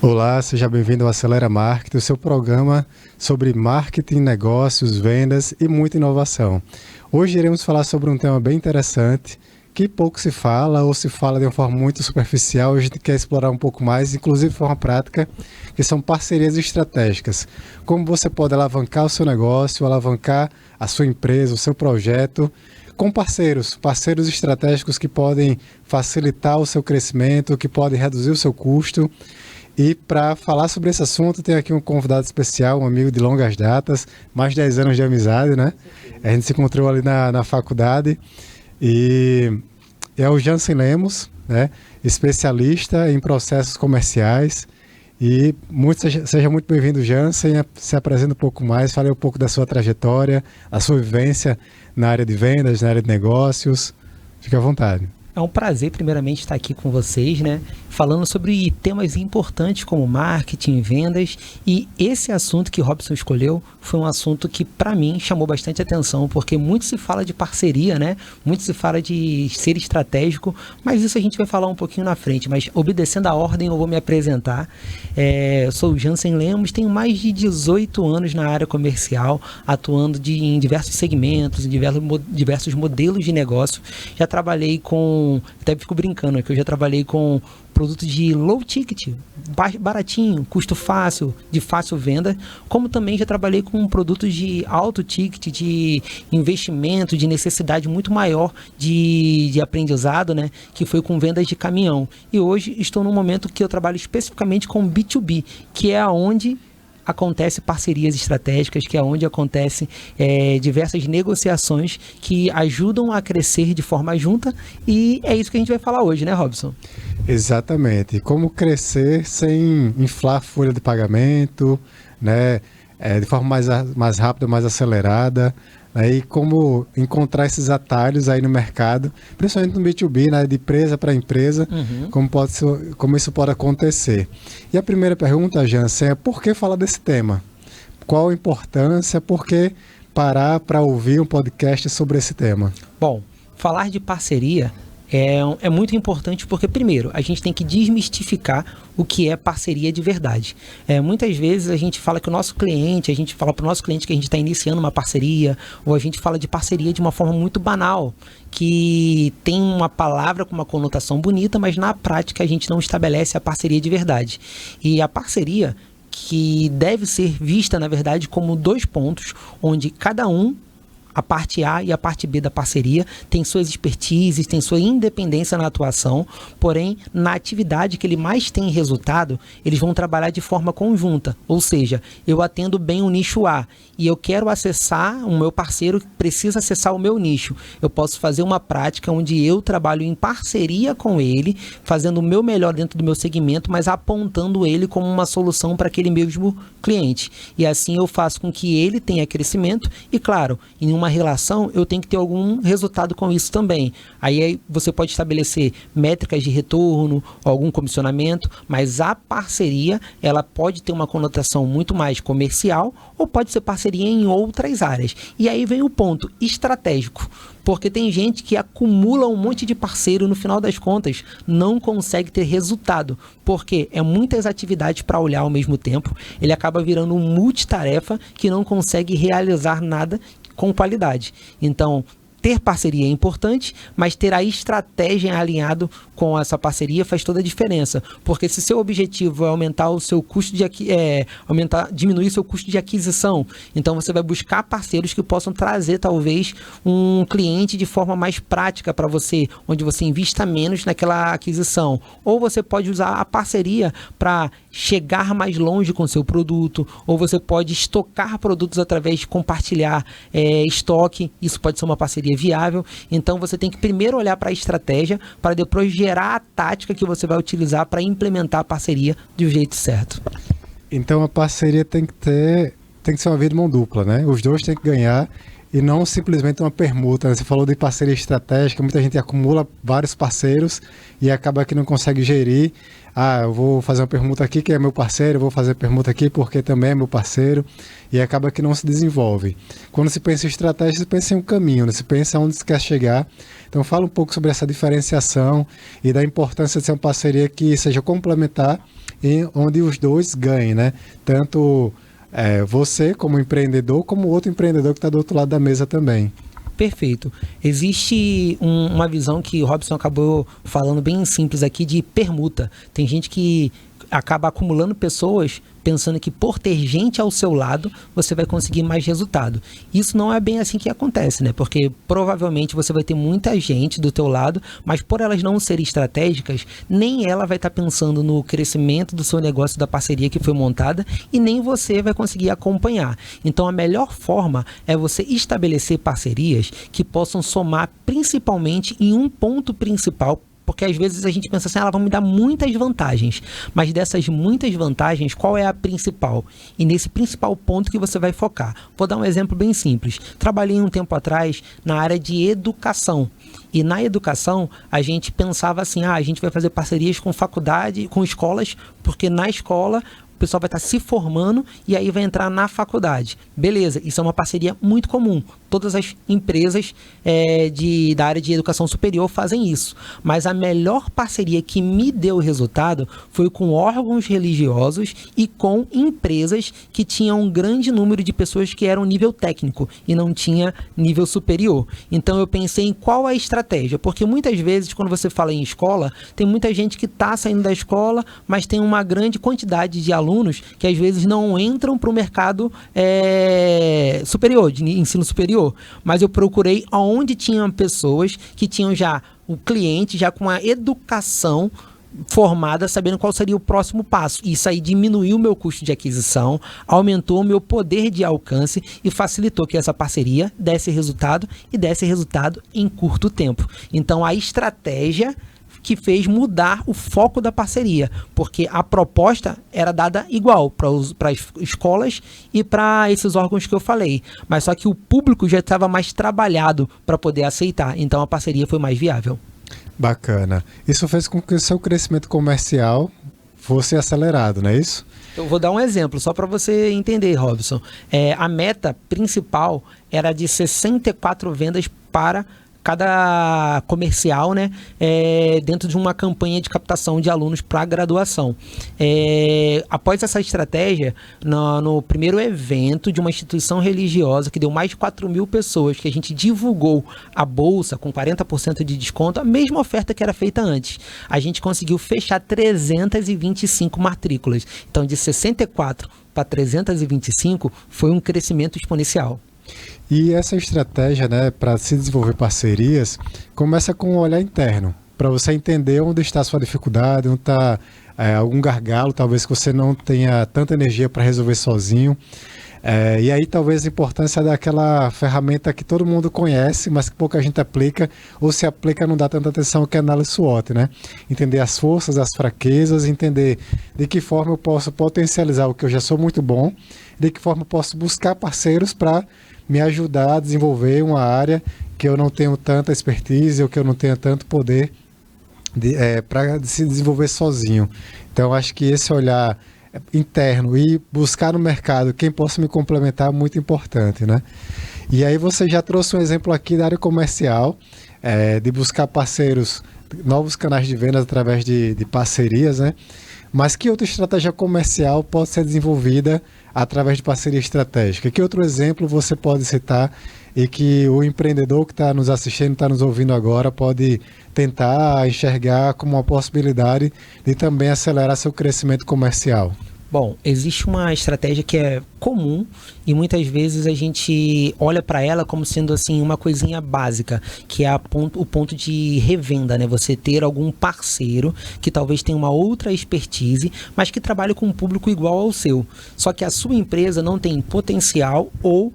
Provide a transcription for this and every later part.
Olá, seja bem-vindo ao Acelera Marketing, o seu programa sobre marketing, negócios, vendas e muita inovação. Hoje iremos falar sobre um tema bem interessante, que pouco se fala ou se fala de uma forma muito superficial. Hoje a gente quer explorar um pouco mais, inclusive de forma prática, que são parcerias estratégicas. Como você pode alavancar o seu negócio, alavancar a sua empresa, o seu projeto, com parceiros estratégicos que podem facilitar o seu crescimento, que podem reduzir o seu custo. E para falar sobre esse assunto, tem aqui um convidado especial, um amigo de longas datas, mais de 10 anos de amizade, né? A gente se encontrou ali na faculdade e é o Jansen Lemos, né? Especialista em processos comerciais. E seja muito bem-vindo, Jansen. Se apresenta um pouco mais, fale um pouco da sua trajetória, a sua vivência na área de vendas, na área de negócios. Fique à vontade. É um prazer, primeiramente, estar aqui com vocês, né? Falando sobre temas importantes como marketing, vendas. E esse assunto que Robson escolheu foi um assunto que, para mim, chamou bastante atenção, porque muito se fala de parceria, né? Muito se fala de ser estratégico, mas isso a gente vai falar um pouquinho na frente. Mas, obedecendo a ordem, eu vou me apresentar. Eu sou o Jansen Lemos, tenho mais de 18 anos na área comercial, atuando em diversos segmentos, em diversos modelos de negócio. Já trabalhei até fico brincando, que eu já trabalhei com produtos de low ticket, baratinho, custo fácil, de fácil venda, como também já trabalhei com produtos de alto ticket, de investimento, de necessidade muito maior de aprendizado, né? Que foi com vendas de caminhão. E hoje estou num momento que eu trabalho especificamente com B2B, que é onde acontece parcerias estratégicas, que é onde acontecem diversas negociações que ajudam a crescer de forma junta, e é isso que a gente vai falar hoje, né, Robson? Exatamente. Como crescer sem inflar a folha de pagamento, né, de forma mais rápida, mais acelerada, né, e como encontrar esses atalhos aí no mercado, principalmente no B2B, né, de empresa para empresa, como isso pode acontecer. E a primeira pergunta, Jansen, é por que falar desse tema? Qual a importância? Por que parar para ouvir um podcast sobre esse tema? Bom, falar de parceria é muito importante porque, primeiro, a gente tem que desmistificar o que é parceria de verdade. Muitas vezes a gente fala que a gente fala para o nosso cliente que a gente está iniciando uma parceria, ou a gente fala de parceria de uma forma muito banal, que tem uma palavra com uma conotação bonita, mas na prática a gente não estabelece a parceria de verdade. E a parceria, que deve ser vista, na verdade, como dois pontos, onde cada um, a parte A e a parte B da parceria, tem suas expertises, tem sua independência na atuação, porém, na atividade que ele mais tem resultado, eles vão trabalhar de forma conjunta. Ou seja, eu atendo bem o nicho A e eu quero acessar, o meu parceiro precisa acessar o meu nicho. Eu posso fazer uma prática onde eu trabalho em parceria com ele, fazendo o meu melhor dentro do meu segmento, mas apontando ele como uma solução para aquele mesmo cliente. E assim eu faço com que ele tenha crescimento e, claro, em uma relação, eu tenho que ter algum resultado com isso também. Aí você pode estabelecer métricas de retorno, algum comissionamento, mas a parceria, ela pode ter uma conotação muito mais comercial ou pode ser parceria em outras áreas. E aí vem o ponto estratégico, porque tem gente que acumula um monte de parceiro, no final das contas não consegue ter resultado, porque é muitas atividades para olhar ao mesmo tempo, ele acaba virando um multitarefa que não consegue realizar nada com qualidade. Então, ter parceria é importante, mas ter a estratégia alinhado com essa parceria faz toda a diferença. Porque se seu objetivo é aumentar o seu custo diminuir seu custo de aquisição, então você vai buscar parceiros que possam trazer talvez um cliente de forma mais prática para você, onde você invista menos naquela aquisição. Ou você pode usar a parceria para chegar mais longe com seu produto, ou você pode estocar produtos através de compartilhar estoque. Isso pode ser uma parceria viável. Então você tem que primeiro olhar para a estratégia para depois gerar a tática que você vai utilizar para implementar a parceria do jeito certo. Então a parceria tem que ser uma via de mão dupla, né? Os dois têm que ganhar e não simplesmente uma permuta. Você falou de parceria estratégica, muita gente acumula vários parceiros e acaba que não consegue gerir. Eu vou fazer uma permuta aqui que é meu parceiro, eu vou fazer permuta aqui porque também é meu parceiro, e acaba que não se desenvolve. Quando se pensa em estratégia, se pensa em um caminho, né? Se pensa onde se quer chegar. Então fala um pouco sobre essa diferenciação e da importância de ser uma parceria que seja complementar onde os dois ganhem, né? Tanto você como empreendedor, como o outro empreendedor que está do outro lado da mesa também. Perfeito. Existe uma visão que o Robson acabou falando bem simples aqui de permuta. Tem gente que acaba acumulando pessoas pensando que por ter gente ao seu lado, você vai conseguir mais resultado. Isso não é bem assim que acontece, né? Porque provavelmente você vai ter muita gente do teu lado, mas por elas não serem estratégicas, nem ela vai estar pensando no crescimento do seu negócio, da parceria que foi montada, e nem você vai conseguir acompanhar. Então a melhor forma é você estabelecer parcerias que possam somar principalmente em um ponto principal. Porque às vezes a gente pensa assim, ela vai me dar muitas vantagens, mas dessas muitas vantagens, qual é a principal? E nesse principal ponto que você vai focar. Vou dar um exemplo bem simples. Trabalhei um tempo atrás na área de educação. E na educação, a gente pensava assim, a gente vai fazer parcerias com faculdade, com escolas, porque na escola o pessoal vai estar se formando e aí vai entrar na faculdade. Beleza, isso é uma parceria muito comum. Todas as empresas da área de educação superior fazem isso. Mas a melhor parceria que me deu resultado foi com órgãos religiosos e com empresas que tinham um grande número de pessoas que eram nível técnico e não tinha nível superior. Então eu pensei em qual é a estratégia, porque muitas vezes quando você fala em escola, tem muita gente que está saindo da escola, mas tem uma grande quantidade de alunos que às vezes não entram para o mercado superior, de ensino superior. Mas eu procurei onde tinham pessoas que tinham já o cliente, já com a educação formada, sabendo qual seria o próximo passo. Isso aí diminuiu o meu custo de aquisição, aumentou o meu poder de alcance e facilitou que essa parceria desse resultado e desse resultado em curto tempo. Então a estratégia que fez mudar o foco da parceria, porque a proposta era dada igual para as escolas e para esses órgãos que eu falei, mas só que o público já estava mais trabalhado para poder aceitar, então a parceria foi mais viável. Bacana. Isso fez com que o seu crescimento comercial fosse acelerado, não é isso? Eu vou dar um exemplo, só para você entender, Robson. A meta principal era de 64 vendas para cada comercial, né, dentro de uma campanha de captação de alunos para graduação. Após essa estratégia, no primeiro evento de uma instituição religiosa que deu mais de 4.000 pessoas, que a gente divulgou a bolsa com 40% de desconto, a mesma oferta que era feita antes, a gente conseguiu fechar 325 matrículas. Então, de 64 para 325 foi um crescimento exponencial. E essa estratégia, né, para se desenvolver parcerias, começa com um olhar interno, para você entender onde está a sua dificuldade, onde está algum gargalo, talvez que você não tenha tanta energia para resolver sozinho. E aí talvez a importância daquela ferramenta que todo mundo conhece, mas que pouca gente aplica, ou se aplica não dá tanta atenção, que é a análise SWOT, né? Entender as forças, as fraquezas, entender de que forma eu posso potencializar o que eu já sou muito bom, de que forma eu posso buscar parceiros para me ajudar a desenvolver uma área que eu não tenho tanta expertise ou que eu não tenho tanto poder para se desenvolver sozinho. Então, acho que esse olhar interno e buscar no mercado quem possa me complementar é muito importante, né? E aí você já trouxe um exemplo aqui da área comercial, de buscar parceiros, novos canais de vendas através de parcerias, né? Mas que outra estratégia comercial pode ser desenvolvida através de parceria estratégica? Que outro exemplo você pode citar e que o empreendedor que está nos assistindo, está nos ouvindo agora, pode tentar enxergar como uma possibilidade de também acelerar seu crescimento comercial? Bom, existe uma estratégia que é comum e muitas vezes a gente olha para ela como sendo assim uma coisinha básica, que é o ponto de revenda, né? Você ter algum parceiro que talvez tenha uma outra expertise, mas que trabalhe com um público igual ao seu. Só que a sua empresa não tem potencial ou,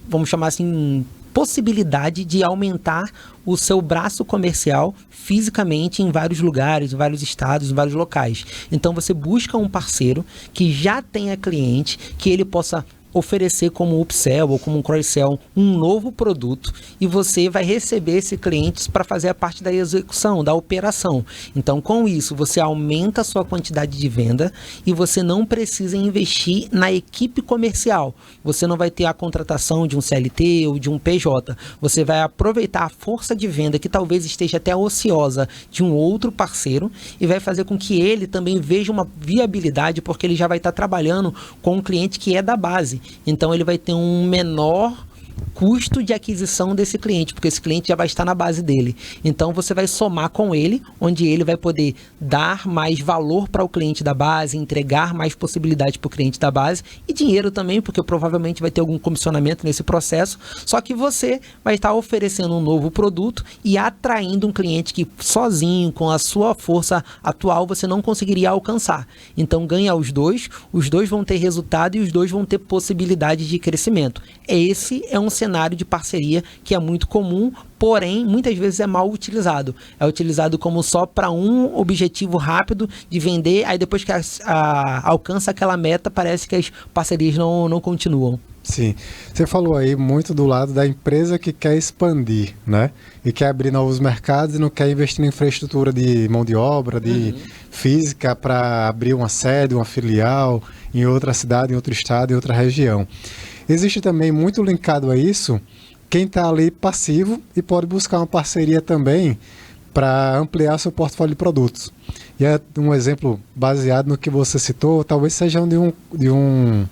vamos chamar assim, possibilidade de aumentar o seu braço comercial fisicamente em vários lugares, em vários estados, em vários locais. Então você busca um parceiro que já tenha cliente, que ele possa oferecer como upsell ou como um cross-sell um novo produto e você vai receber esse cliente para fazer a parte da execução, da operação. Então, com isso, você aumenta a sua quantidade de venda e você não precisa investir na equipe comercial. Você não vai ter a contratação de um CLT ou de um PJ. Você vai aproveitar a força de venda que talvez esteja até ociosa de um outro parceiro e vai fazer com que ele também veja uma viabilidade, porque ele já vai estar trabalhando com um cliente que é da base. Então ele vai ter um menor custo de aquisição desse cliente, porque esse cliente já vai estar na base dele. Então você vai somar com ele, onde ele vai poder dar mais valor para o cliente da base, entregar mais possibilidade para o cliente da base e dinheiro também, porque provavelmente vai ter algum comissionamento nesse processo, só que você vai estar oferecendo um novo produto e atraindo um cliente que sozinho, com a sua força atual, você não conseguiria alcançar. Então ganha os dois vão ter resultado e os dois vão ter possibilidade de crescimento. Esse é um cenário de parceria que é muito comum, porém, muitas vezes é mal utilizado. É utilizado como só para um objetivo rápido de vender, aí depois que alcança aquela meta, parece que as parcerias não continuam. Sim, você falou aí muito do lado da empresa que quer expandir, né? E quer abrir novos mercados e não quer investir em infraestrutura de mão de obra, de física para abrir uma sede, uma filial em outra cidade, em outro estado, em outra região. Existe também, muito linkado a isso, quem está ali passivo e pode buscar uma parceria também para ampliar seu portfólio de produtos. E é um exemplo baseado no que você citou, talvez seja de um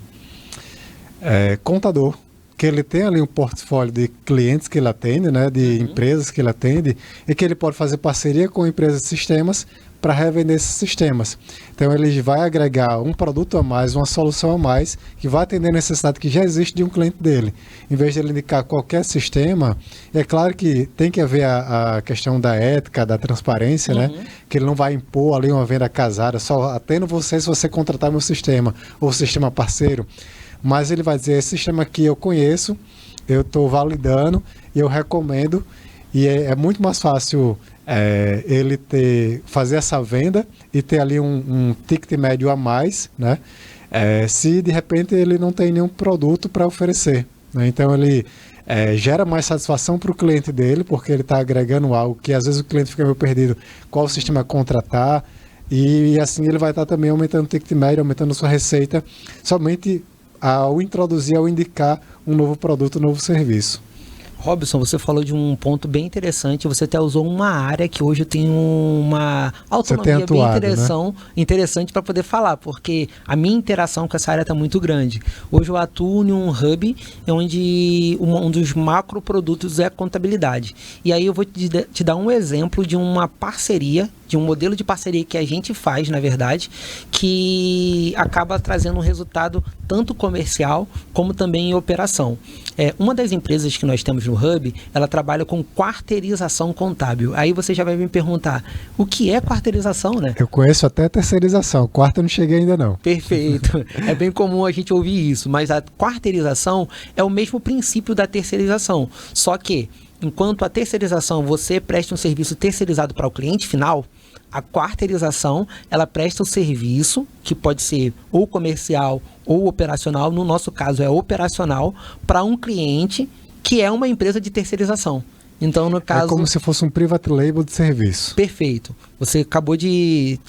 contador, que ele tem ali um portfólio de clientes que ele atende, né, de empresas que ele atende, e que ele pode fazer parceria com empresas de sistemas para revender esses sistemas. Então ele vai agregar um produto a mais, uma solução a mais, que vai atender a necessidade que já existe de um cliente dele. Em vez de ele indicar qualquer sistema, é claro que tem que haver a questão da ética, da transparência, né? Que ele não vai impor ali uma venda casada, só atendo você se você contratar meu sistema, ou sistema parceiro. Mas ele vai dizer, esse sistema aqui eu conheço, eu estou validando e eu recomendo, e é muito mais fácil ele fazer essa venda e ter ali um ticket médio a mais, né? Se de repente ele não tem nenhum produto para oferecer, né? Então ele gera mais satisfação para o cliente dele, porque ele está agregando algo que às vezes o cliente fica meio perdido, qual sistema contratar, e assim ele vai estar também aumentando o ticket médio, aumentando a sua receita, somente ao introduzir, ao indicar um novo produto, um novo serviço. Robson, você falou de um ponto bem interessante, você até usou uma área que hoje eu tenho uma autonomia interessante para poder falar, porque a minha interação com essa área está muito grande. Hoje eu atuo em um hub onde um dos macro produtos é contabilidade. E aí eu vou te dar um exemplo de uma parceria, de um modelo de parceria que a gente faz, na verdade, que acaba trazendo um resultado tanto comercial como também em operação. Uma das empresas que nós temos no Hub, ela trabalha com quarteirização contábil. Aí você já vai me perguntar, o que é quarteirização, né? Eu conheço até terceirização, quarta eu não cheguei ainda não. Perfeito, é bem comum a gente ouvir isso, mas a quarteirização é o mesmo princípio da terceirização, só que enquanto a terceirização você presta um serviço terceirizado para o cliente final, a quarteirização, ela presta o serviço, que pode ser ou comercial ou operacional, no nosso caso é operacional, para um cliente que é uma empresa de terceirização. Então, no caso... É como se fosse um private label de serviço. Perfeito. Você acabou de,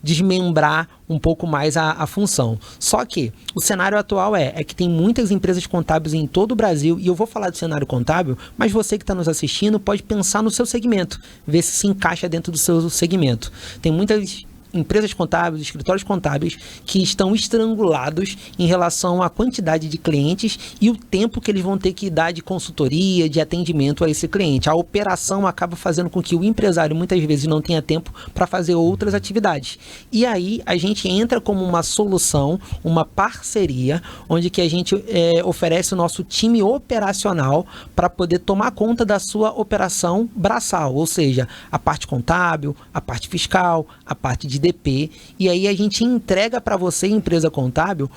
desmembrar um pouco mais a função. Só que o cenário atual é que tem muitas empresas contábeis em todo o Brasil, e eu vou falar do cenário contábil, mas você que está nos assistindo pode pensar no seu segmento, ver se encaixa dentro do seu segmento. Tem muitas empresas contábeis, escritórios contábeis que estão estrangulados em relação à quantidade de clientes e o tempo que eles vão ter que dar de consultoria, de atendimento a esse cliente. A operação acaba fazendo com que o empresário muitas vezes não tenha tempo para fazer outras atividades. E aí a gente entra como uma solução, uma parceria, onde que a gente oferece o nosso time operacional para poder tomar conta da sua operação braçal, ou seja, a parte contábil, a parte fiscal, a parte de DP, e aí a gente entrega para você, empresa contábil,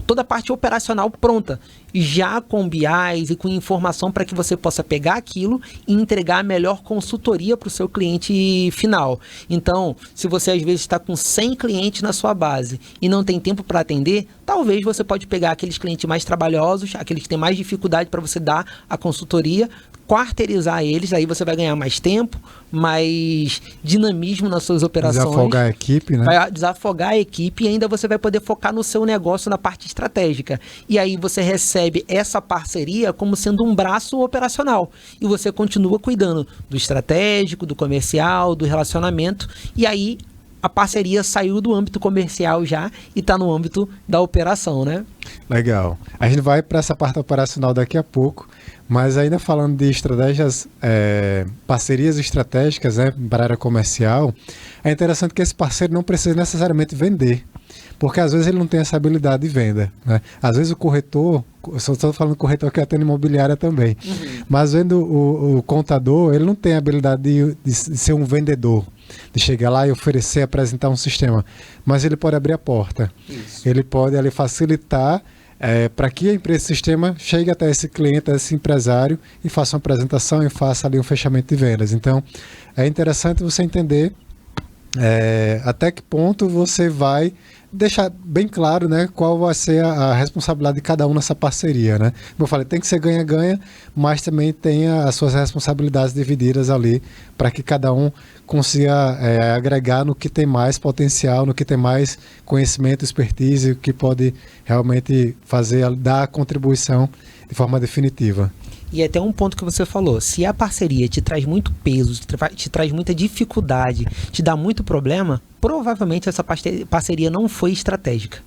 toda a parte operacional pronta, já com BIs e com informação para que você possa pegar aquilo e entregar a melhor consultoria para o seu cliente final. Então, se você às vezes está com 100 clientes na sua base e não tem tempo para atender, talvez você pode pegar aqueles clientes mais trabalhosos, aqueles que têm mais dificuldade para você dar a consultoria, quarteirizar eles, aí você vai ganhar mais tempo, mais dinamismo nas suas operações. Desafogar a equipe, né? Vai desafogar a equipe e ainda você vai poder focar no seu negócio, na parte estratégica. E aí você recebe essa parceria como sendo um braço operacional. E você continua cuidando do estratégico, do comercial, do relacionamento. E aí a parceria saiu do âmbito comercial já e está no âmbito da operação, né? Legal. A gente vai para essa parte operacional daqui a pouco, mas ainda falando de estratégias, parcerias estratégicas, né, para a área comercial, é interessante que esse parceiro não precisa necessariamente vender, porque às vezes ele não tem essa habilidade de venda, né? Às vezes o corretor, eu só estou falando corretor que atende imobiliária também, mas vendo o contador, ele não tem a habilidade de ser um vendedor, de chegar lá e oferecer, apresentar um sistema, mas ele pode abrir a porta. Isso. Ele pode ali facilitar para que a empresa de sistema chegue até esse cliente, esse empresário e faça uma apresentação e faça ali um fechamento de vendas. Então, é interessante você entender até que ponto você vai deixar bem claro, né, qual vai ser a responsabilidade de cada um nessa parceria, né? Como eu falei, tem que ser ganha-ganha, mas também tenha as suas responsabilidades divididas ali para que cada um consiga agregar no que tem mais potencial, no que tem mais conhecimento, expertise, que pode realmente dar a contribuição de forma definitiva. E até um ponto que você falou, se a parceria te traz muito peso, te traz muita dificuldade, te dá muito problema, provavelmente essa parceria não foi estratégica.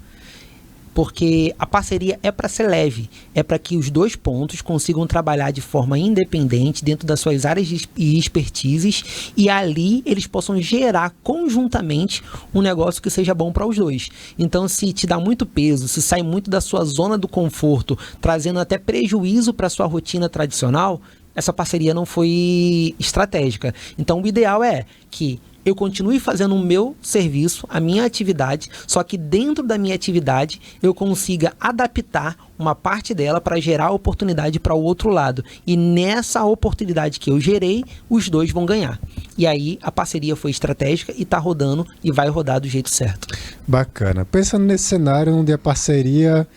Porque a parceria é para ser leve, é para que os dois pontos consigam trabalhar de forma independente dentro das suas áreas e expertises e ali eles possam gerar conjuntamente um negócio que seja bom para os dois. Então, se te dá muito peso, se sai muito da sua zona do conforto, trazendo até prejuízo para a sua rotina tradicional, essa parceria não foi estratégica. Então, o ideal é que eu continue fazendo o meu serviço, a minha atividade, só que dentro da minha atividade eu consiga adaptar uma parte dela para gerar oportunidade para o outro lado. E nessa oportunidade que eu gerei, os dois vão ganhar. E aí a parceria foi estratégica e está rodando e vai rodar do jeito certo. Bacana. Pensando nesse cenário onde a parceria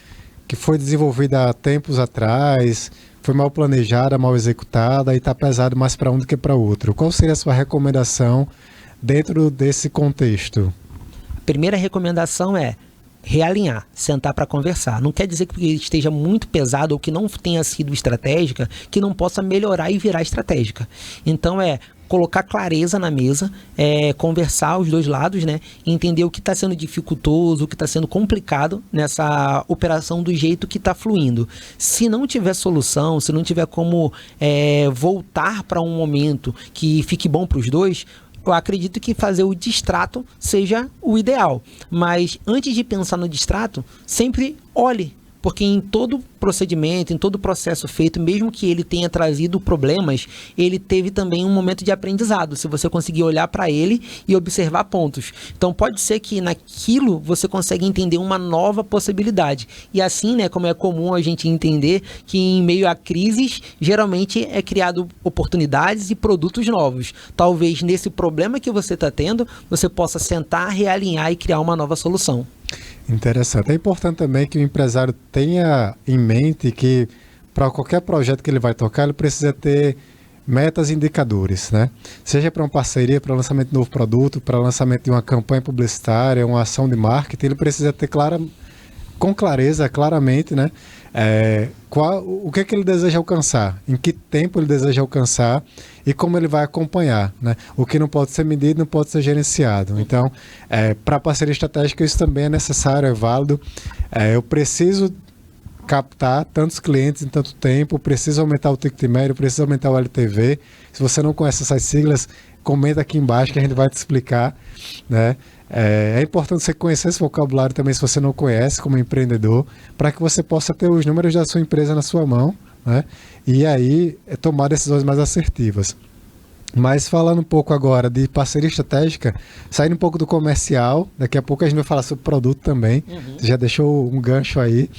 que foi desenvolvida há tempos atrás foi mal planejada, mal executada e está pesado mais para um do que para outro, qual seria a sua recomendação dentro desse contexto? A primeira recomendação é realinhar, sentar para conversar. Não quer dizer que esteja muito pesado ou que não tenha sido estratégica, que não possa melhorar e virar estratégica. Então colocar clareza na mesa, conversar os dois lados, né? Entender o que está sendo dificultoso, o que está sendo complicado nessa operação do jeito que está fluindo. Se não tiver solução, se não tiver como voltar para um momento que fique bom para os dois, eu acredito que fazer o distrato seja o ideal. Mas antes de pensar no distrato, sempre olhe. Porque em todo procedimento, em todo processo feito, mesmo que ele tenha trazido problemas, ele teve também um momento de aprendizado, se você conseguir olhar para ele e observar pontos. Então pode ser que naquilo você consiga entender uma nova possibilidade. E assim, né, como é comum a gente entender que em meio a crises, geralmente é criado oportunidades e produtos novos. Talvez nesse problema que você está tendo, você possa sentar, realinhar e criar uma nova solução. Interessante. É importante também que o empresário tenha em mente que para qualquer projeto que ele vai tocar, ele precisa ter metas e indicadores, né? Seja para uma parceria, para o lançamento de um novo produto, para o lançamento de uma campanha publicitária, uma ação de marketing, ele precisa ter com clareza, claramente, né? O que é que ele deseja alcançar, em que tempo ele deseja alcançar e como ele vai acompanhar, né? O que não pode ser medido não pode ser gerenciado. Então, para a parceria estratégica isso também é necessário, é válido. Eu preciso captar tantos clientes em tanto tempo, preciso aumentar o ticket médio, preciso aumentar o LTV. Se você não conhece essas siglas, comenta aqui embaixo que a gente vai te explicar, né? É importante você conhecer esse vocabulário também, se você não conhece como empreendedor, para que você possa ter os números da sua empresa na sua mão, né? E aí tomar decisões mais assertivas. Mas falando um pouco agora de parceria estratégica, saindo um pouco do comercial, daqui a pouco a gente vai falar sobre produto também, você já deixou um gancho aí,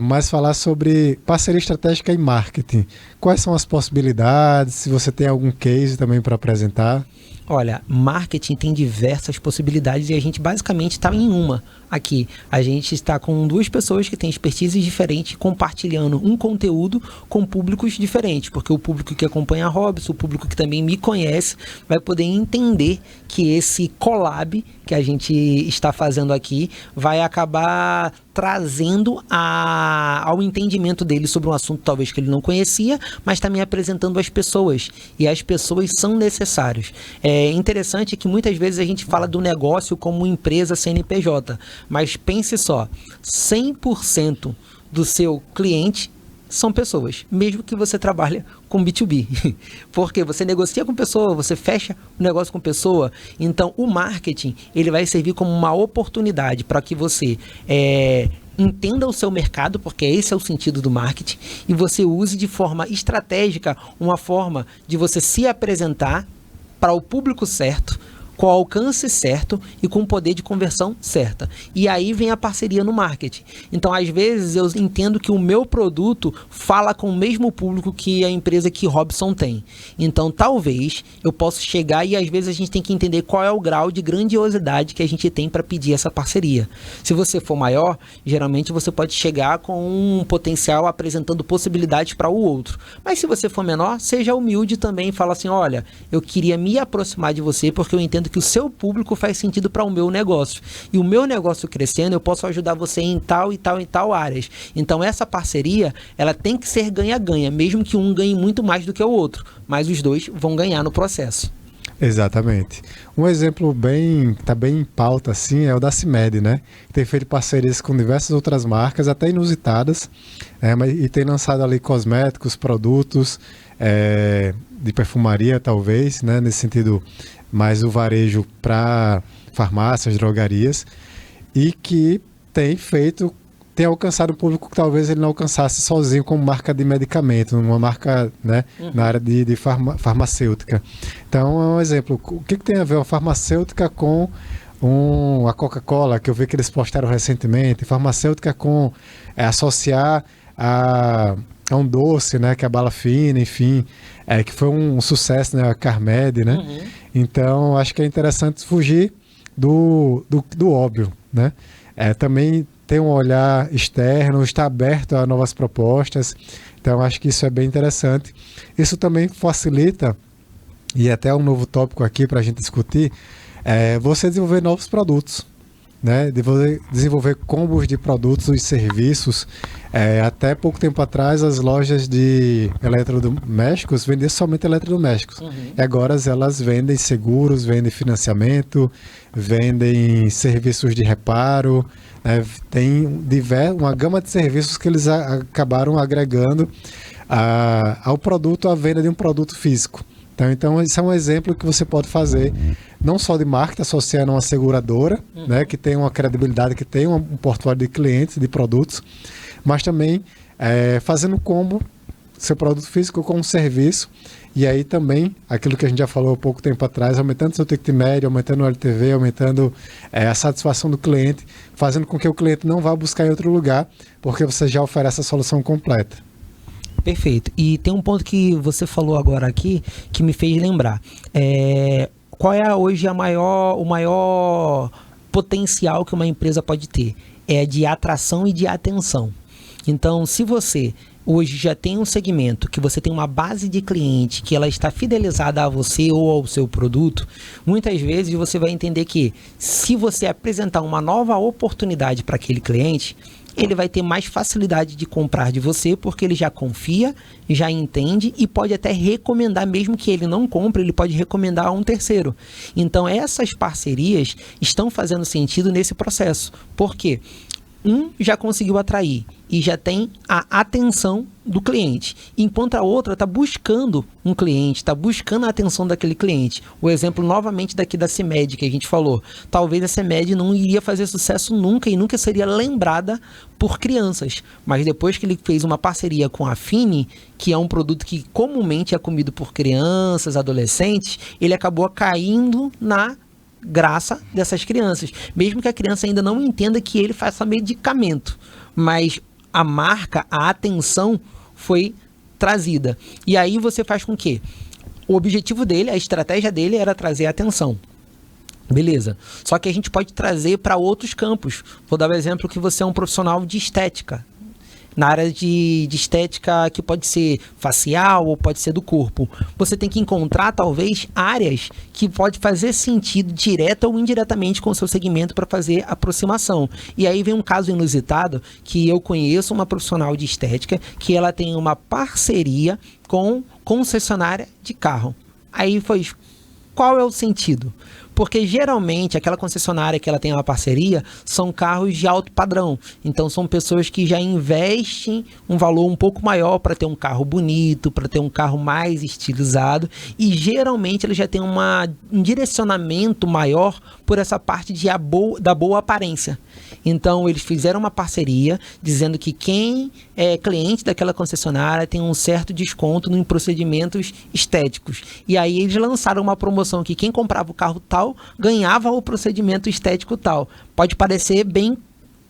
mas falar sobre parceria estratégica e marketing. Quais são as possibilidades, se você tem algum case também para apresentar? Olha, marketing tem diversas possibilidades e a gente basicamente está em uma aqui. A gente está com duas pessoas que têm expertises diferentes compartilhando um conteúdo com públicos diferentes, porque o público que acompanha a Robson, o público que também me conhece, vai poder entender que esse collab que a gente está fazendo aqui vai acabar trazendo ao entendimento dele sobre um assunto talvez que ele não conhecia, mas também apresentando as pessoas, e as pessoas são necessárias. É interessante que muitas vezes a gente fala do negócio como empresa CNPJ, mas pense só, 100% do seu cliente são pessoas, mesmo que você trabalhe com B2B. Porque você negocia com pessoa, você fecha o negócio com pessoa, então o marketing ele vai servir como uma oportunidade para que você entenda o seu mercado, porque esse é o sentido do marketing, e você use de forma estratégica uma forma de você se apresentar para o público certo, com o alcance certo e com o poder de conversão certa. E aí vem a parceria no marketing. Então, às vezes, eu entendo que o meu produto fala com o mesmo público que a empresa que Robson tem. Então, talvez eu possa chegar e, às vezes, a gente tem que entender qual é o grau de grandiosidade que a gente tem para pedir essa parceria. Se você for maior, geralmente você pode chegar com um potencial apresentando possibilidades para o outro. Mas se você for menor, seja humilde também e fala assim, olha, eu queria me aproximar de você porque eu entendo que o seu público faz sentido para o meu negócio. E o meu negócio crescendo, eu posso ajudar você em tal e tal e tal áreas. Então, essa parceria, ela tem que ser ganha-ganha, mesmo que um ganhe muito mais do que o outro. Mas os dois vão ganhar no processo. Exatamente. Um exemplo tá bem em pauta assim, é o da CIMED, né? Tem feito parcerias com diversas outras marcas, até inusitadas, e tem lançado ali cosméticos, produtos de perfumaria, talvez, né? Nesse sentido, mais o varejo para farmácias, drogarias, e que tem alcançado um público que talvez ele não alcançasse sozinho como marca de medicamento, uma marca, né, na área de farmacêutica. Então, é um exemplo. O que tem a ver uma farmacêutica com a Coca-Cola, que eu vi que eles postaram recentemente, farmacêutica com associar a um doce, né, que é a bala fina, enfim, que foi um sucesso, né, a Carmed, né? Então, acho que é interessante fugir do óbvio, né? Também ter um olhar externo, estar aberto a novas propostas. Então, acho que isso é bem interessante. Isso também facilita, e até um novo tópico aqui para a gente discutir, você desenvolver novos produtos, né? Desenvolver combos de produtos e serviços. Até pouco tempo atrás, as lojas de eletrodomésticos vendiam somente eletrodomésticos. E agora elas vendem seguros, vendem financiamento, vendem serviços de reparo. Tem uma gama de serviços que eles acabaram agregando ao produto, à venda de um produto físico. Então, esse é um exemplo que você pode fazer, não só de marketing, associando a uma seguradora, né, que tem uma credibilidade, que tem um portfólio de clientes, de produtos, mas também fazendo combo, seu produto físico com um serviço, e aí também, aquilo que a gente já falou há pouco tempo atrás, aumentando seu ticket médio, aumentando o LTV, aumentando a satisfação do cliente, fazendo com que o cliente não vá buscar em outro lugar, porque você já oferece a solução completa. Perfeito. E tem um ponto que você falou agora aqui que me fez lembrar. Qual é hoje o maior potencial que uma empresa pode ter? É de atração e de atenção. Então, se você hoje já tem um segmento, que você tem uma base de cliente, que ela está fidelizada a você ou ao seu produto, muitas vezes você vai entender que se você apresentar uma nova oportunidade para aquele cliente, ele vai ter mais facilidade de comprar de você, porque ele já confia, já entende e pode até recomendar, mesmo que ele não compre, ele pode recomendar a um terceiro. Então, essas parcerias estão fazendo sentido nesse processo. Por quê? um já conseguiu atrair e já tem a atenção do cliente, enquanto a outra está buscando um cliente, está buscando a atenção daquele cliente. O exemplo novamente daqui da CIMED que a gente falou. Talvez a CIMED não iria fazer sucesso nunca e nunca seria lembrada por crianças, mas depois que ele fez uma parceria com a Fini, que é um produto que comumente é comido por crianças, adolescentes, ele acabou caindo na graça dessas crianças, mesmo que a criança ainda não entenda que ele faça medicamento, mas a marca, a atenção foi trazida. E aí você faz com que o objetivo dele, a estratégia dele era trazer atenção. Beleza. Só que a gente pode trazer para outros campos. Vou dar o exemplo que você é um profissional de estética. Na área de estética que pode ser facial ou pode ser do corpo. Você tem que encontrar, talvez, áreas que pode fazer sentido direta ou indiretamente com o seu segmento para fazer aproximação. E aí vem um caso inusitado que eu conheço uma profissional de estética que ela tem uma parceria com concessionária de carro. Aí foi, qual é o sentido? Porque geralmente aquela concessionária que ela tem uma parceria são carros de alto padrão. Então são pessoas que já investem um valor um pouco maior para ter um carro bonito, para ter um carro mais estilizado. E geralmente eles já têm um direcionamento maior por essa parte da boa aparência. Então eles fizeram uma parceria dizendo que quem é cliente daquela concessionária tem um certo desconto em procedimentos estéticos. E aí eles lançaram uma promoção que quem comprava o carro tal ganhava o procedimento estético tal. Pode parecer bem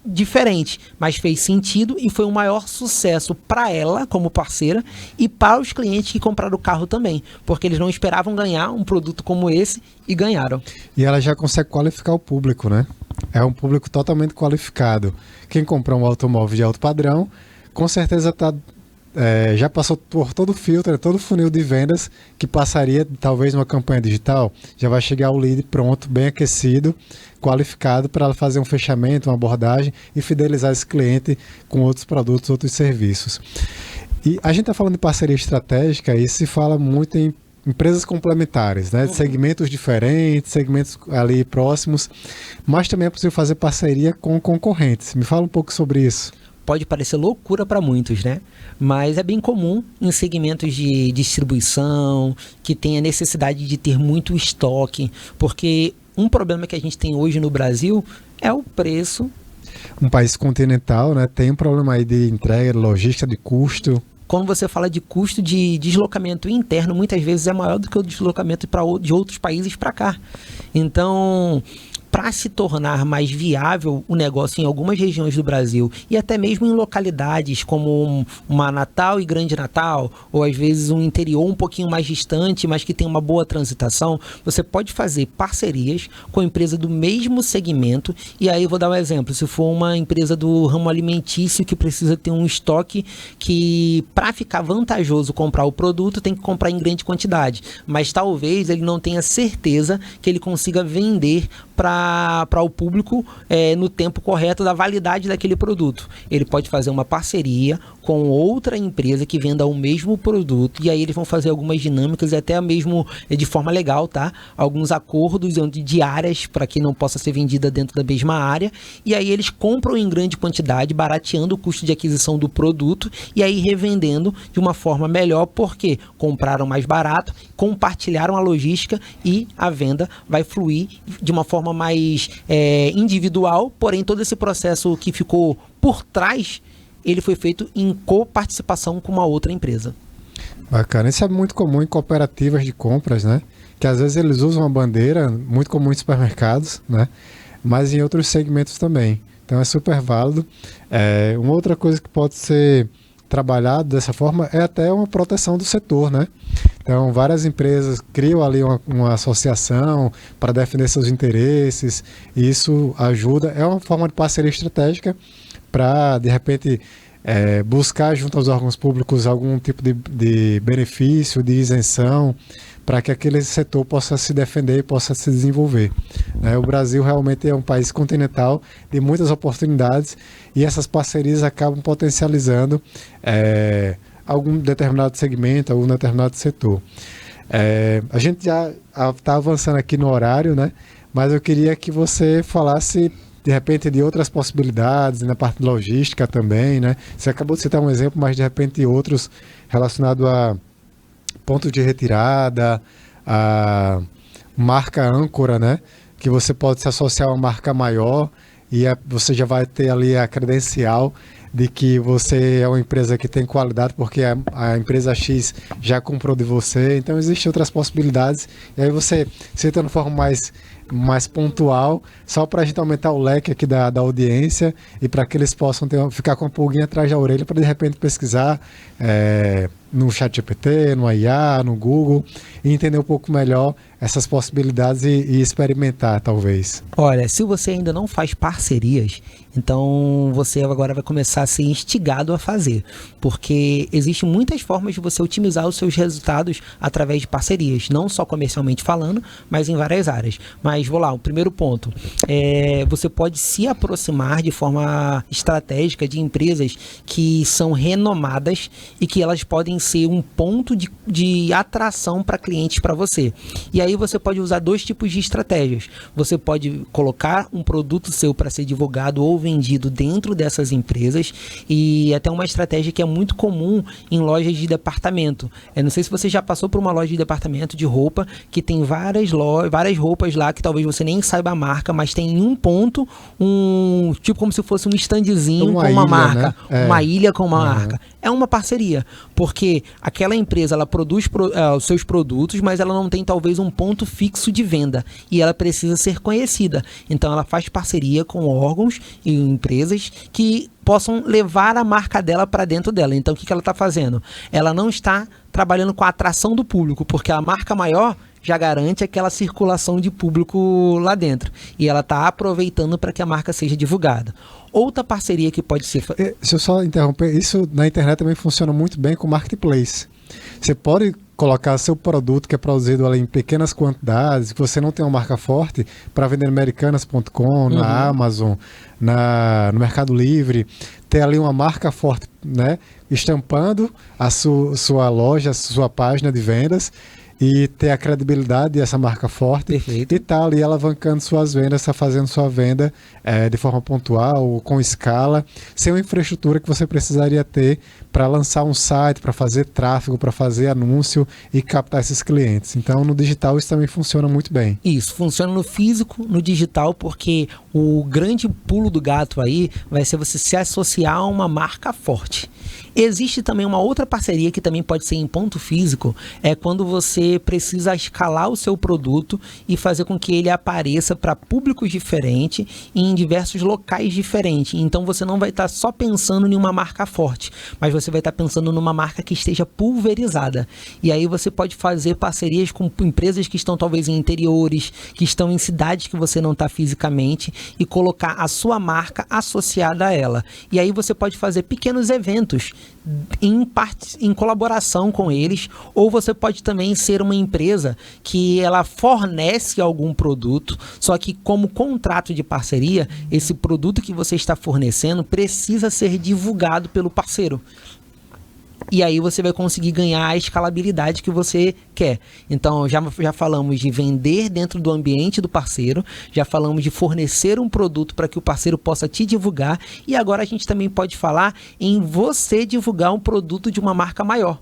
diferente, mas fez sentido e foi um maior sucesso para ela como parceira e para os clientes que compraram o carro também, porque eles não esperavam ganhar um produto como esse e ganharam. E ela já consegue qualificar o público, né? É um público totalmente qualificado. Quem comprar um automóvel de alto padrão, com certeza já passou por todo o filtro, todo o funil de vendas que passaria talvez numa campanha digital. Já vai chegar o lead pronto, bem aquecido, qualificado para ela fazer um fechamento, uma abordagem e fidelizar esse cliente com outros produtos, outros serviços. E a gente está falando de parceria estratégica e se fala muito em empresas complementares, né? De segmentos diferentes, segmentos ali próximos, mas também é possível fazer parceria com concorrentes. Me fala um pouco sobre isso. Pode parecer loucura para muitos, né? Mas é bem comum em segmentos de distribuição, que tem a necessidade de ter muito estoque, porque um problema que a gente tem hoje no Brasil é o preço. Um país continental, né? Tem um problema aí de entrega, de logística, de custo. Quando você fala de custo de deslocamento interno, muitas vezes é maior do que o deslocamento de outros países para cá. Então, para se tornar mais viável o negócio em algumas regiões do Brasil e até mesmo em localidades como uma Natal e Grande Natal, ou às vezes um interior um pouquinho mais distante, mas que tem uma boa transitação, você pode fazer parcerias com empresa do mesmo segmento. E aí vou dar um exemplo, se for uma empresa do ramo alimentício que precisa ter um estoque que, para ficar vantajoso comprar o produto, tem que comprar em grande quantidade, mas talvez ele não tenha certeza que ele consiga vender para o público no tempo correto da validade daquele produto. Ele pode fazer uma parceria com outra empresa que venda o mesmo produto, e aí eles vão fazer algumas dinâmicas e até mesmo de forma legal, tá? Alguns acordos de áreas para que não possa ser vendida dentro da mesma área, e aí eles compram em grande quantidade, barateando o custo de aquisição do produto e aí revendendo de uma forma melhor, porque compraram mais barato, compartilharam a logística e a venda vai fluir de uma forma mais individual, porém todo esse processo que ficou por trás, ele foi feito em coparticipação com uma outra empresa. Bacana, isso é muito comum em cooperativas de compras, né? Que às vezes eles usam a bandeira, muito comum em supermercados, né? Mas em outros segmentos também. Então é super válido. Uma outra coisa que pode ser trabalhado dessa forma é até uma proteção do setor, né? Então, várias empresas criam ali uma associação para defender seus interesses, e isso ajuda, é uma forma de parceria estratégica para, de repente, buscar junto aos órgãos públicos algum tipo de benefício, de isenção, para que aquele setor possa se defender e possa se desenvolver. O Brasil realmente é um país continental de muitas oportunidades e essas parcerias acabam potencializando algum determinado segmento, algum determinado setor. A gente já está avançando aqui no horário, né? Mas eu queria que você falasse de repente, de outras possibilidades, na parte de logística também, né? Você acabou de citar um exemplo, mas de repente outros relacionados a ponto de retirada, a marca âncora, né? Que você pode se associar a uma marca maior e você já vai ter ali a credencial de que você é uma empresa que tem qualidade porque a empresa X já comprou de você. Então existem outras possibilidades e aí você cita de forma mais pontual, só para a gente aumentar o leque aqui da audiência e para que eles possam ficar com a pulguinha atrás da orelha para de repente pesquisar no ChatGPT, no IA, no Google e entender um pouco melhor essas possibilidades e experimentar, talvez. Olha, se você ainda não faz parcerias, então você agora vai começar a ser instigado a fazer, porque existem muitas formas de você otimizar os seus resultados através de parcerias, não só comercialmente falando, mas em várias áreas. Mas vou lá, o primeiro ponto, você pode se aproximar de forma estratégica de empresas que são renomadas e que elas podem ser um ponto de atração para clientes para você. E aí você pode usar dois tipos de estratégias. Você pode colocar um produto seu para ser divulgado ou vendido dentro dessas empresas e até uma estratégia que é muito comum em lojas de departamento. Eu não sei se você já passou por uma loja de departamento de roupa que tem várias roupas lá que talvez você nem saiba a marca, mas tem em um ponto tipo como se fosse um standzinho com uma marca, né? Uma ilha com uma marca. É uma parceria, porque aquela empresa ela produz os seus produtos, mas ela não tem talvez um ponto fixo de venda e ela precisa ser conhecida. Então ela faz parceria com órgãos e empresas que possam levar a marca dela para dentro dela. Então o que ela está fazendo? Ela não está trabalhando com a atração do público, porque a marca maior já garante aquela circulação de público lá dentro. E ela está aproveitando para que a marca seja divulgada. Outra parceria que pode ser... Deixa eu só interromper. Isso na internet também funciona muito bem com Marketplace. Você pode colocar seu produto que é produzido ali em pequenas quantidades, que você não tem uma marca forte, para vender no americanas.com, na Amazon, no Mercado Livre, ter ali uma marca forte, né? Estampando a sua loja, a sua página de vendas, e ter a credibilidade dessa marca forte. Perfeito. E tá ali alavancando suas vendas, tá fazendo sua venda de forma pontual, com escala, sem uma infraestrutura que você precisaria ter para lançar um site, para fazer tráfego, para fazer anúncio e captar esses clientes. Então, no digital isso também funciona muito bem. Isso, funciona no físico, no digital, porque o grande pulo do gato aí vai ser você se associar a uma marca forte. Existe também uma outra parceria que também pode ser em ponto físico, é quando você precisa escalar o seu produto e fazer com que ele apareça para públicos diferentes e em diversos locais diferentes. Então você não vai estar só pensando em uma marca forte, mas você vai estar pensando numa marca que esteja pulverizada. E aí você pode fazer parcerias com empresas que estão talvez em interiores, que estão em cidades que você não está fisicamente e colocar a sua marca associada a ela. E aí você pode fazer pequenos eventos em colaboração com eles, ou você pode também ser uma empresa que ela fornece algum produto, só que como contrato de parceria, esse produto que você está fornecendo precisa ser divulgado pelo parceiro. E aí você vai conseguir ganhar a escalabilidade que você quer. Então, já falamos de vender dentro do ambiente do parceiro, já falamos de fornecer um produto para que o parceiro possa te divulgar, e agora a gente também pode falar em você divulgar um produto de uma marca maior,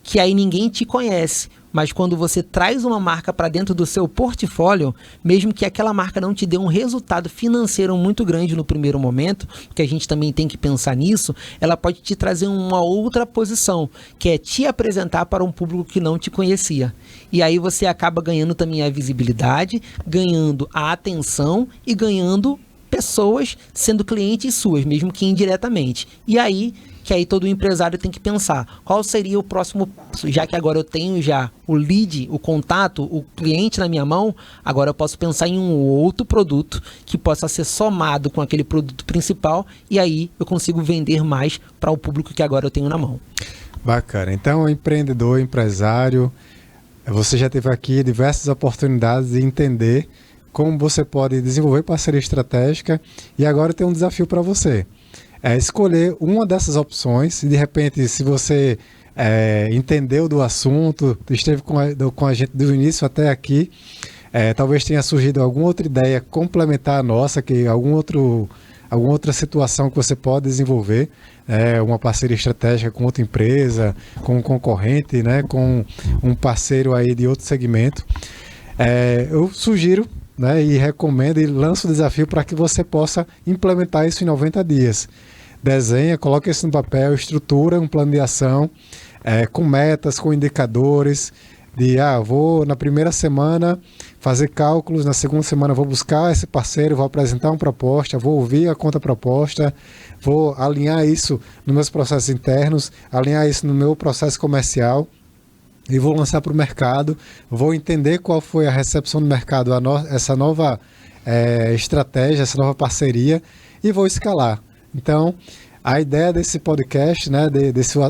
que aí ninguém te conhece. Mas quando você traz uma marca para dentro do seu portfólio, mesmo que aquela marca não te dê um resultado financeiro muito grande no primeiro momento, porque a gente também tem que pensar nisso, ela pode te trazer uma outra posição, que é te apresentar para um público que não te conhecia. E aí você acaba ganhando também a visibilidade, ganhando a atenção e ganhando pessoas sendo clientes suas, mesmo que indiretamente. E aí todo empresário tem que pensar, qual seria o próximo passo? Já que agora eu tenho já o lead, o contato, o cliente na minha mão, agora eu posso pensar em um outro produto que possa ser somado com aquele produto principal, e aí eu consigo vender mais para o público que agora eu tenho na mão. Bacana. Então, empreendedor, empresário, você já teve aqui diversas oportunidades de entender como você pode desenvolver parceria estratégica, e agora tem um desafio para você. Escolher uma dessas opções e, de repente, se você entendeu do assunto, esteve com a gente do início até aqui, Talvez tenha surgido alguma outra ideia complementar a nossa, que alguma outra situação que você pode desenvolver, uma parceria estratégica com outra empresa, com um concorrente, né, com um parceiro aí de outro segmento. Eu sugiro, né, e recomendo e lanço o desafio para que você possa implementar isso em 90 dias. Desenha, coloca isso no papel, estrutura um plano de ação, com metas, com indicadores, vou na primeira semana fazer cálculos, na segunda semana vou buscar esse parceiro, vou apresentar uma proposta, vou ouvir a contraproposta, vou alinhar isso nos meus processos internos, alinhar isso no meu processo comercial e vou lançar para o mercado, vou entender qual foi a recepção do mercado, essa nova estratégia, essa nova parceria e vou escalar. Então, a ideia desse podcast, né,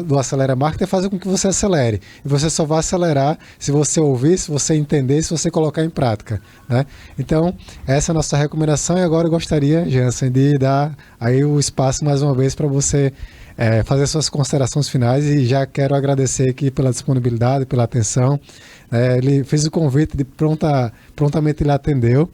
do Acelera Marketing é fazer com que você acelere. E você só vai acelerar se você ouvir, se você entender, se você colocar em prática, né? Então, essa é a nossa recomendação e agora eu gostaria, Jansen, de dar aí o espaço mais uma vez para você fazer suas considerações finais e já quero agradecer aqui pela disponibilidade, pela atenção. Ele fez o convite de prontamente ele atendeu.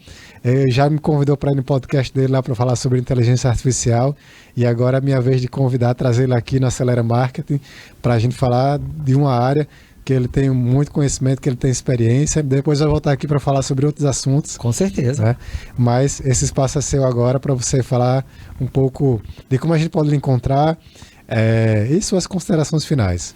Já me convidou para ir no podcast dele lá para falar sobre inteligência artificial e agora é a minha vez de convidar, trazer ele aqui no Acelera Marketing para a gente falar de uma área que ele tem muito conhecimento, que ele tem experiência. Depois vai voltar aqui para falar sobre outros assuntos. Com certeza. Né? Mas esse espaço é seu agora para você falar um pouco de como a gente pode lhe encontrar e suas considerações finais.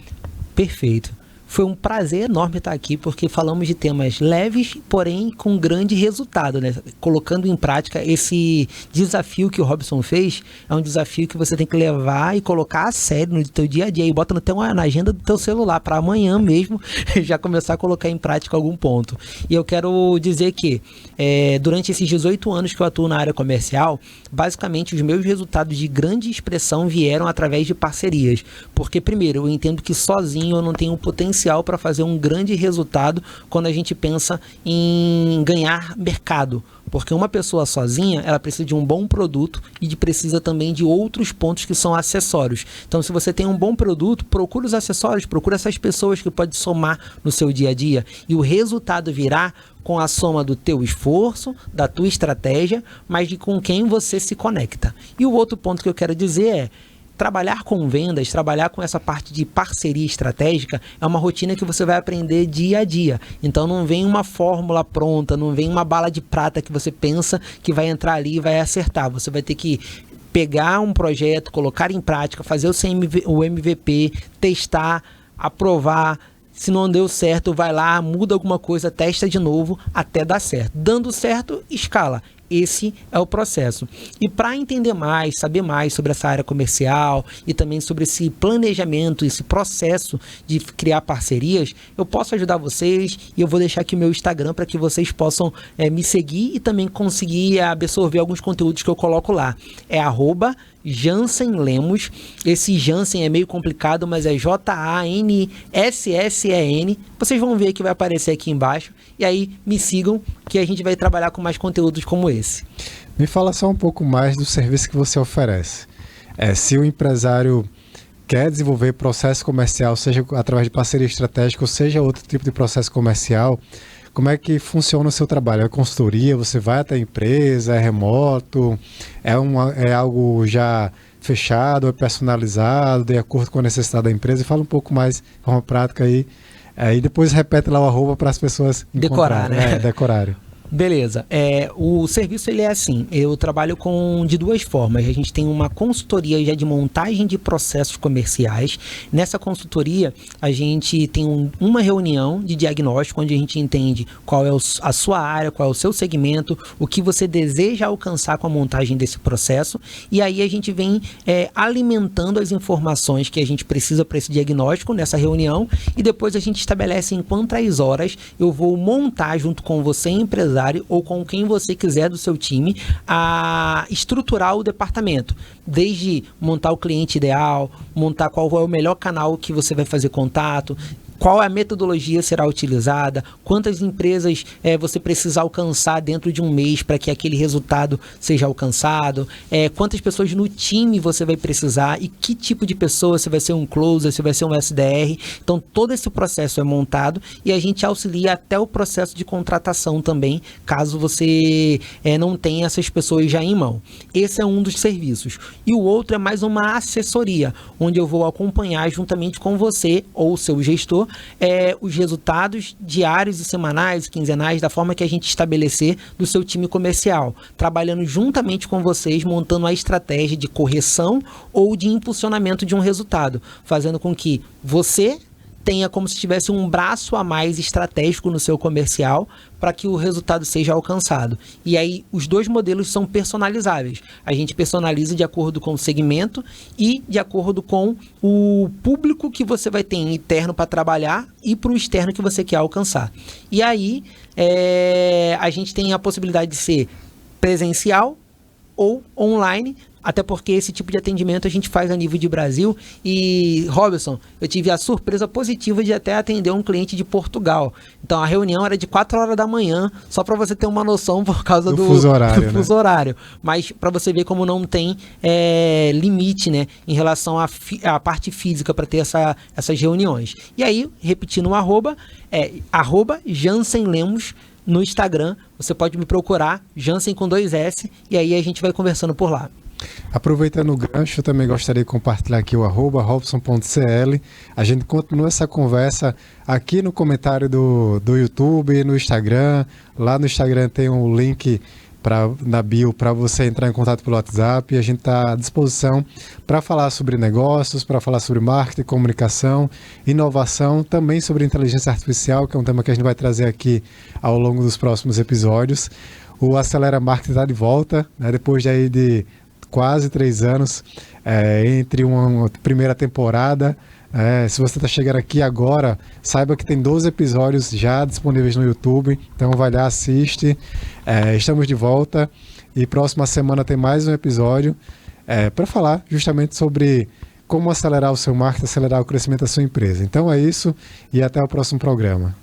Perfeito. Foi um prazer enorme estar aqui, porque falamos de temas leves, porém com grande resultado, né? Colocando em prática esse desafio que o Robson fez, é um desafio que você tem que levar e colocar a sério no teu dia a dia, e bota na agenda do teu celular, para amanhã mesmo já começar a colocar em prática algum ponto. E eu quero dizer que, durante esses 18 anos que eu atuo na área comercial, basicamente os meus resultados de grande expressão vieram através de parcerias, porque primeiro, eu entendo que sozinho eu não tenho potencial para fazer um grande resultado quando a gente pensa em ganhar mercado, porque uma pessoa sozinha, ela precisa de um bom produto e precisa também de outros pontos que são acessórios. Então, se você tem um bom produto, procura os acessórios, procura essas pessoas que podem somar no seu dia a dia e o resultado virá com a soma do teu esforço, da tua estratégia, mas de com quem você se conecta. E o outro ponto que eu quero dizer é: trabalhar com vendas, trabalhar com essa parte de parceria estratégica é uma rotina que você vai aprender dia a dia. Então não vem uma fórmula pronta, não vem uma bala de prata que você pensa que vai entrar ali e vai acertar. Você vai ter que pegar um projeto, colocar em prática, fazer o MVP, testar, aprovar. Se não deu certo, vai lá, muda alguma coisa, testa de novo até dar certo. Dando certo, escala. Esse é o processo. E para entender mais, saber mais sobre essa área comercial e também sobre esse planejamento, esse processo de criar parcerias, eu posso ajudar vocês e eu vou deixar aqui o meu Instagram para que vocês possam me seguir e também conseguir absorver alguns conteúdos que eu coloco lá. É @Jansen Lemos. Esse Jansen é meio complicado, mas é JANSSEN. Vocês vão ver que vai aparecer aqui embaixo. E aí me sigam que a gente vai trabalhar com mais conteúdos como esse. Me fala só um pouco mais do serviço que você oferece. Se o empresário quer desenvolver processo comercial, seja através de parceria estratégica ou seja outro tipo de processo comercial, como é que funciona o seu trabalho? É consultoria? Você vai até a empresa? É remoto? É algo já fechado? É personalizado? De acordo com a necessidade da empresa? Fala um pouco mais de forma prática aí. E depois repete lá o @ para as pessoas decorar, né? Decorarem. Beleza. O serviço ele é assim, eu trabalho de duas formas. A gente tem uma consultoria já de montagem de processos comerciais. Nessa consultoria, a gente tem uma reunião de diagnóstico, onde a gente entende qual é a sua área, qual é o seu segmento, o que você deseja alcançar com a montagem desse processo. E aí a gente vem alimentando as informações que a gente precisa para esse diagnóstico nessa reunião. E depois a gente estabelece em quantas horas eu vou montar junto com você, empresário, ou com quem você quiser do seu time, a estruturar o departamento, desde montar o cliente ideal, montar qual é o melhor canal que você vai fazer contato, qual a metodologia será utilizada, quantas empresas você precisa alcançar dentro de um mês para que aquele resultado seja alcançado, quantas pessoas no time você vai precisar e que tipo de pessoa, se vai ser um closer, se vai ser um SDR. Então, todo esse processo é montado e a gente auxilia até o processo de contratação também, caso você não tenha essas pessoas já em mão. Esse é um dos serviços. E o outro é mais uma assessoria, onde eu vou acompanhar juntamente com você ou o seu gestor os resultados diários e semanais, quinzenais, da forma que a gente estabelecer do seu time comercial, trabalhando juntamente com vocês, montando a estratégia de correção ou de impulsionamento de um resultado, fazendo com que você tenha como se tivesse um braço a mais estratégico no seu comercial para que o resultado seja alcançado. E aí, os dois modelos são personalizáveis. A gente personaliza de acordo com o segmento e de acordo com o público que você vai ter interno para trabalhar e para o externo que você quer alcançar. E aí, a gente tem a possibilidade de ser presencial ou online, até porque esse tipo de atendimento a gente faz a nível de Brasil. E, Robson, eu tive a surpresa positiva de até atender um cliente de Portugal. Então, a reunião era de 4 horas da manhã, só para você ter uma noção por causa do fuso horário. Mas para você ver como não tem limite, né, em relação à parte física para ter essas reuniões. E aí, repetindo o arroba Jansen Lemos no Instagram. Você pode me procurar, Jansen com 2 S, e aí a gente vai conversando por lá. Aproveitando o gancho, eu também gostaria de compartilhar aqui o @robson.cl. A gente continua essa conversa aqui no comentário do YouTube, no Instagram. Lá no Instagram tem um link na bio para você entrar em contato pelo WhatsApp. E a gente está à disposição para falar sobre negócios, para falar sobre marketing, comunicação, inovação, também sobre inteligência artificial, que é um tema que a gente vai trazer aqui ao longo dos próximos episódios. O Acelera Marketing está de volta, né, depois de quase 3 anos, entre uma primeira temporada. Se você está chegando aqui agora, saiba que tem 12 episódios já disponíveis no YouTube, então vai lá, assiste. Estamos de volta e próxima semana tem mais um episódio para falar justamente sobre como acelerar o seu marketing, acelerar o crescimento da sua empresa. Então é isso e até o próximo programa.